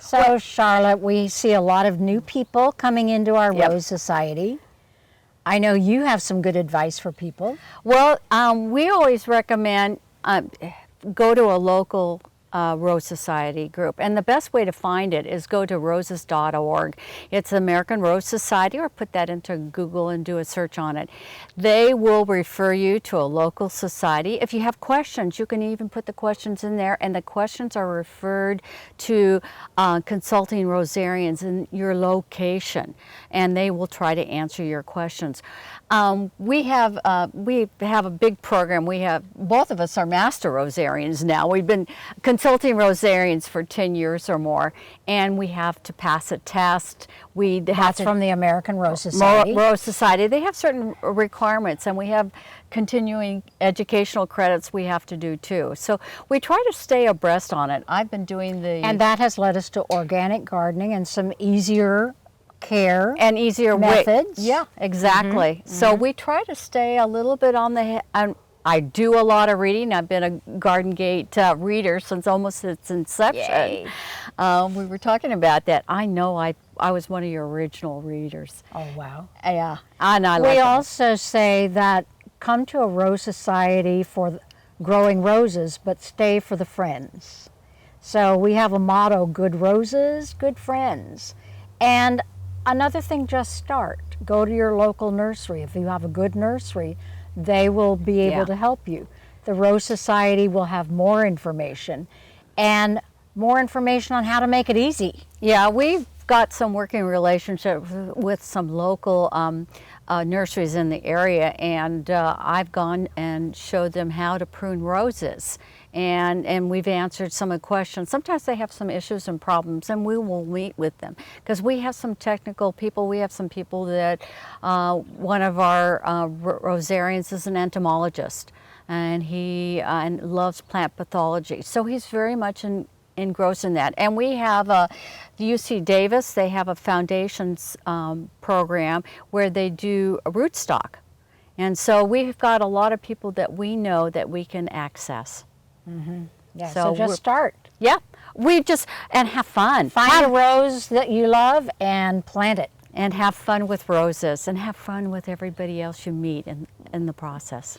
So, Charlotte, we see a lot of new people coming into our Yep. Rose Society. I know you have some good advice for people. Well, we always recommend go to a local Rose Society group. And the best way to find it is go to roses.org. It's the American Rose Society, or put that into Google and do a search on it. They will refer you to a local society. If you have questions, you can even put the questions in there, and the questions are referred to consulting Rosarians in your location, and they will try to answer your questions. We have a big program. We have, both of us are master Rosarians now. We've been consulting Rosarians for 10 years or more, and we have to pass a test. That's from the American Rose Society. Rose Society. They have certain requirements, and we have continuing educational credits we have to do too. So we try to stay abreast on it. I've been doing the... And that has led us to organic gardening and some easier care and easier methods. Yeah, exactly. So we try to stay a little bit on the... I do a lot of reading. I've been a Garden Gate reader since almost its inception. We were talking about that. I know I was one of your original readers. Oh, wow. Yeah, and I like We them. also say that come to a Rose Society for growing roses, but stay for the friends. So we have a motto, good roses, good friends. And another thing, just start. Go to your local nursery. If you have a good nursery, they will be able to help you. The Rose Society will have more information and more information on how to make it easy. Yeah, we've got some working relationships with some local nurseries in the area, and I've gone and showed them how to prune roses. And we've answered some of the questions. Sometimes they have some issues and problems, and we will meet with them. Because we have some technical people. We have some people that, one of our Rosarians is an entomologist, and he loves plant pathology. So he's very much engrossed in that. And we have the UC Davis, they have a foundations program where they do a rootstock. And so we've got a lot of people that we know that we can access. Yeah, so just start. Yeah, and have fun. Find a rose that you love and plant it. And have fun with roses, and have fun with everybody else you meet in the process.